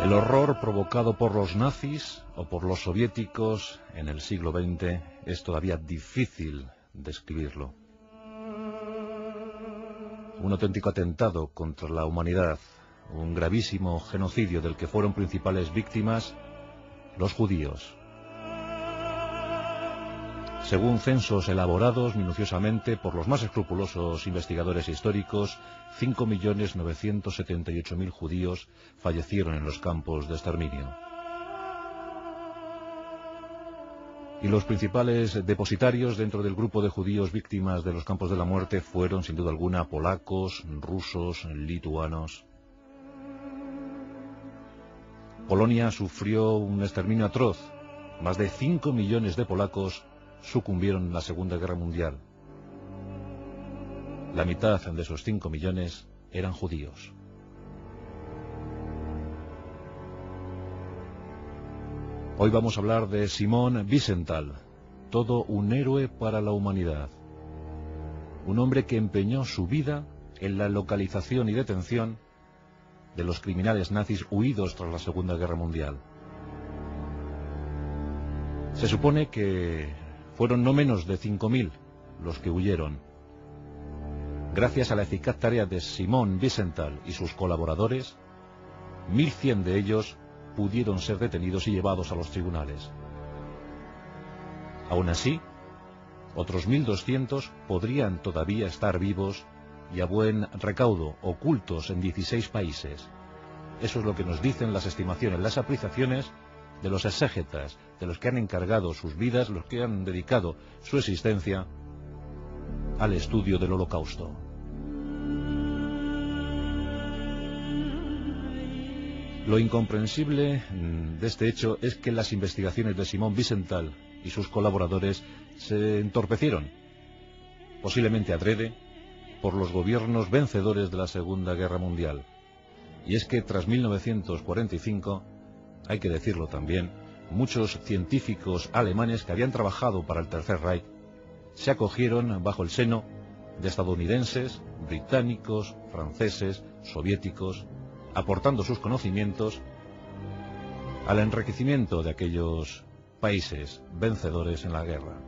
El horror provocado por los nazis o por los soviéticos en el siglo XX es todavía difícil describirlo. Un auténtico atentado contra la humanidad, un gravísimo genocidio del que fueron principales víctimas los judíos. Según censos elaborados minuciosamente por los más escrupulosos investigadores históricos, 5.978.000 judíos fallecieron en los campos de exterminio. Y los principales depositarios dentro del grupo de judíos víctimas de los campos de la muerte fueron, sin duda alguna, polacos, rusos, lituanos. Polonia sufrió un exterminio atroz. Más de 5 millones de polacos sucumbieron en la Segunda Guerra Mundial. La mitad de esos 5 millones eran judíos. Hoy vamos a hablar de Simon Wiesenthal, todo un héroe para la humanidad. Un hombre que empeñó su vida en la localización y detención de los criminales nazis huidos tras la Segunda Guerra Mundial. Se supone que fueron no menos de 5.000 los que huyeron. Gracias a la eficaz tarea de Simon Wiesenthal y sus colaboradores, 1.100 de ellos pudieron ser detenidos y llevados a los tribunales. Aún así, otros 1.200 podrían todavía estar vivos y a buen recaudo, ocultos en 16 países. Eso es lo que nos dicen las estimaciones, las apreciaciones de los exégetas, de los que han encargado sus vidas, los que han dedicado su existencia al estudio del Holocausto. Lo incomprensible de este hecho es que las investigaciones de Simon Wiesenthal y sus colaboradores se entorpecieron, posiblemente adrede, por los gobiernos vencedores de la Segunda Guerra Mundial. Y es que tras 1945, hay que decirlo también, muchos científicos alemanes que habían trabajado para el Tercer Reich se acogieron bajo el seno de estadounidenses, británicos, franceses, soviéticos, aportando sus conocimientos al enriquecimiento de aquellos países vencedores en la guerra.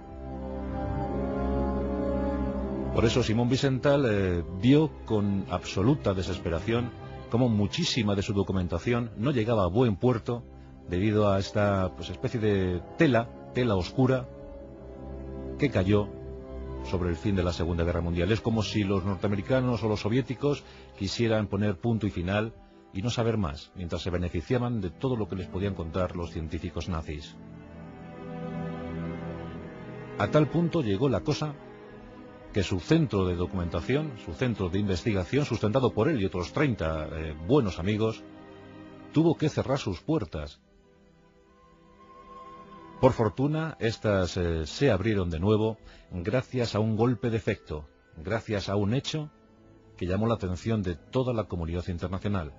Por eso Simon Wiesenthal vio con absoluta desesperación cómo muchísima de su documentación no llegaba a buen puerto debido a esta especie de tela oscura que cayó sobre el fin de la Segunda Guerra Mundial. Es como si los norteamericanos o los soviéticos quisieran poner punto y final y no saber más, mientras se beneficiaban de todo lo que les podían contar los científicos nazis. A tal punto llegó la cosa que su centro de documentación, su centro de investigación, sustentado por él y otros 30 buenos amigos, tuvo que cerrar sus puertas. Por fortuna, estas se abrieron de nuevo gracias a un golpe de efecto, gracias a un hecho que llamó la atención de toda la comunidad internacional,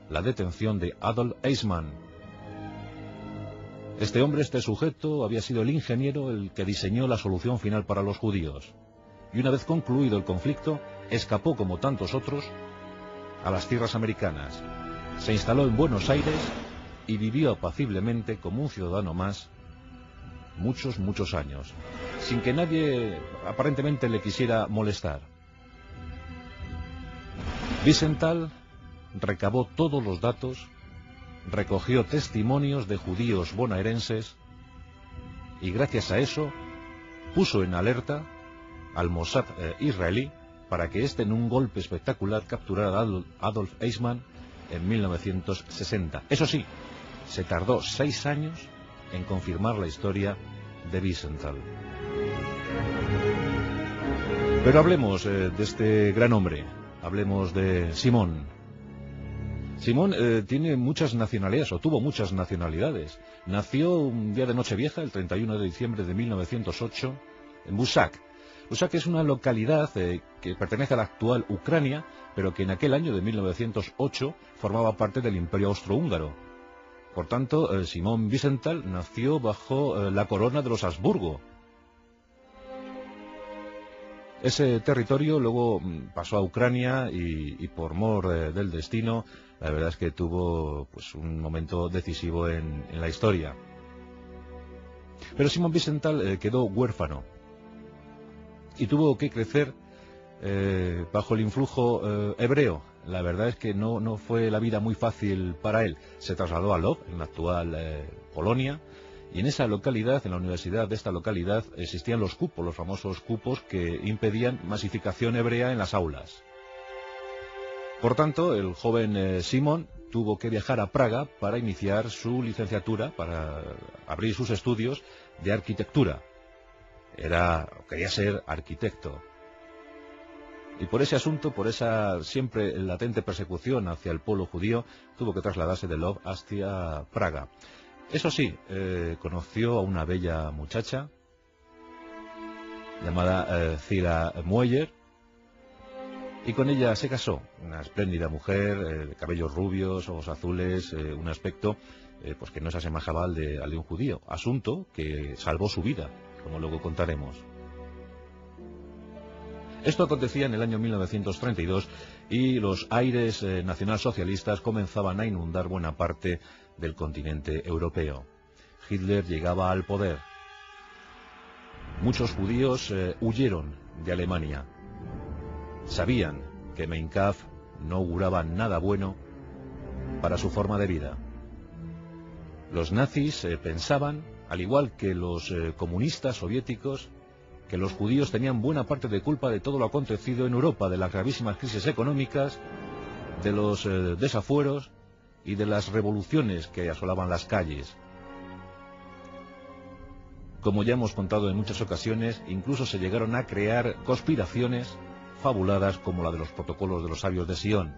la detención de Adolf Eichmann. Este hombre, este sujeto, había sido el ingeniero el que diseñó la solución final para los judíos. Y una vez concluido el conflicto, escapó como tantos otros a las tierras americanas. Se instaló en Buenos Aires y vivió apaciblemente como un ciudadano más muchos años, sin que nadie aparentemente le quisiera molestar. Wiesenthal recabó todos los datos, recogió testimonios de judíos bonaerenses y gracias a eso puso en alerta al Mossad israelí para que éste en un golpe espectacular capturara a Adolf Eichmann en 1960. Eso sí, se tardó 6 años en confirmar la historia de Wiesenthal. Pero hablemos de este gran hombre, hablemos de Simón. Simón tiene muchas nacionalidades, o tuvo muchas nacionalidades. Nació un día de Nochevieja, el 31 de diciembre de 1908, en Busak. Busak es una localidad que pertenece a la actual Ucrania, pero que en aquel año de 1908 formaba parte del Imperio Austrohúngaro. Por tanto, Simon Wiesenthal nació bajo la corona de los Habsburgo. Ese territorio luego pasó a Ucrania y por mor del destino, la verdad es que tuvo pues un momento decisivo en la historia. Pero Simón Wiesenthal quedó huérfano y tuvo que crecer bajo el influjo hebreo. La verdad es que no fue la vida muy fácil para él. Se trasladó a Lwów, en la actual Polonia, y en esa localidad, en la universidad de esta localidad, existían los cupos, los famosos cupos que impedían masificación hebrea en las aulas. Por tanto, el joven Simón tuvo que viajar a Praga para iniciar su licenciatura, para abrir sus estudios de arquitectura. Quería ser arquitecto. Y por ese asunto, por esa siempre latente persecución hacia el pueblo judío, tuvo que trasladarse de Lwów hacia Praga. Eso sí, conoció a una bella muchacha llamada Cira Mueller, y con ella se casó. Una espléndida mujer, de cabellos rubios, ojos azules, un aspecto pues que no se asemejaba al de un judío. Asunto que salvó su vida, como luego contaremos. Esto acontecía en el año 1932 y los aires nacionalsocialistas comenzaban a inundar buena parte del continente europeo. Hitler llegaba al poder. Muchos judíos huyeron de Alemania. Sabían que Mein Kampf no auguraba nada bueno para su forma de vida. Los nazis pensaban, al igual que los comunistas soviéticos, que los judíos tenían buena parte de culpa de todo lo acontecido en Europa, de las gravísimas crisis económicas, de los desafueros y de las revoluciones que asolaban las calles. Como ya hemos contado en muchas ocasiones, incluso se llegaron a crear conspiraciones fabuladas como la de los protocolos de los sabios de Sion.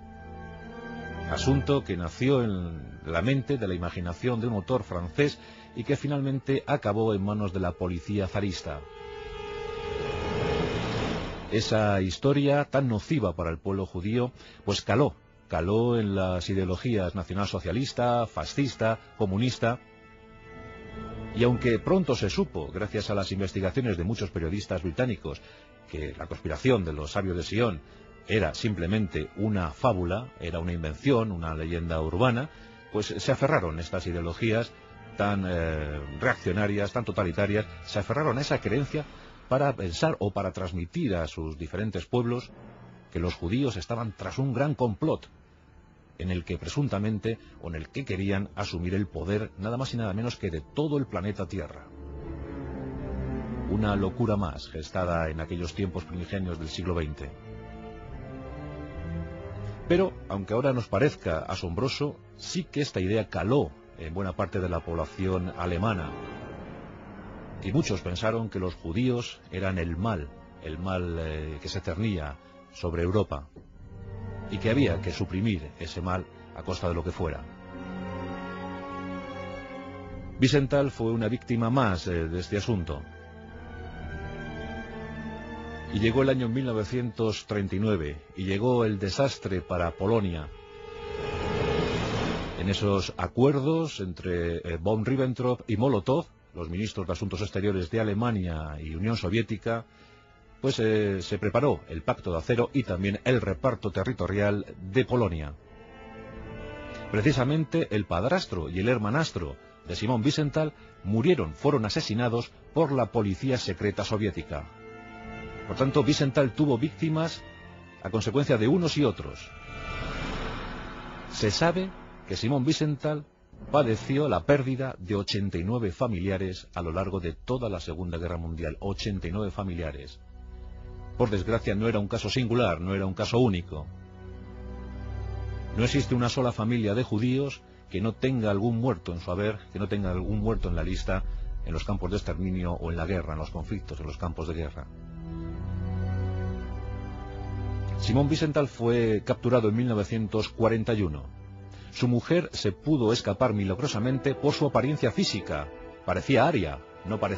Asunto que nació en la mente, de la imaginación de un autor francés y que finalmente acabó en manos de la policía zarista. Esa historia tan nociva para el pueblo judío, pues caló en las ideologías nacionalsocialista, fascista, comunista, y aunque pronto se supo, gracias a las investigaciones de muchos periodistas británicos, que la conspiración de los sabios de Sion era simplemente una fábula, era una invención, una leyenda urbana, pues se aferraron estas ideologías tan reaccionarias, tan totalitarias, se aferraron a esa creencia para pensar o para transmitir a sus diferentes pueblos que los judíos estaban tras un gran complot en el que presuntamente o en el que querían asumir el poder nada más y nada menos que de todo el planeta Tierra. Una locura más gestada en aquellos tiempos primigenios del siglo XX. Pero, aunque ahora nos parezca asombroso, sí que esta idea caló en buena parte de la población alemana. Y muchos pensaron que los judíos eran el mal que se cernía sobre Europa, y que había que suprimir ese mal a costa de lo que fuera. Wiesenthal fue una víctima más de este asunto. Y llegó el año 1939, y llegó el desastre para Polonia. En esos acuerdos entre von Ribbentrop y Molotov, los ministros de Asuntos Exteriores de Alemania y Unión Soviética, pues se preparó el Pacto de Acero y también el reparto territorial de Polonia. Precisamente el padrastro y el hermanastro de Simón Wiesenthal fueron asesinados por la policía secreta soviética. Por tanto, Wiesenthal tuvo víctimas a consecuencia de unos y otros. Se sabe que Simón Wiesenthal padeció la pérdida de 89 familiares a lo largo de toda la Segunda Guerra Mundial. 89 familiares. Por desgracia, no era un caso singular, no era un caso único. No existe una sola familia de judíos que no tenga algún muerto en su haber, que no tenga algún muerto en la lista, en los campos de exterminio o en la guerra, en los conflictos, en los campos de guerra. Simón Wiesenthal fue capturado en 1941. Su mujer se pudo escapar milagrosamente por su apariencia física. Parecía aria, no parecía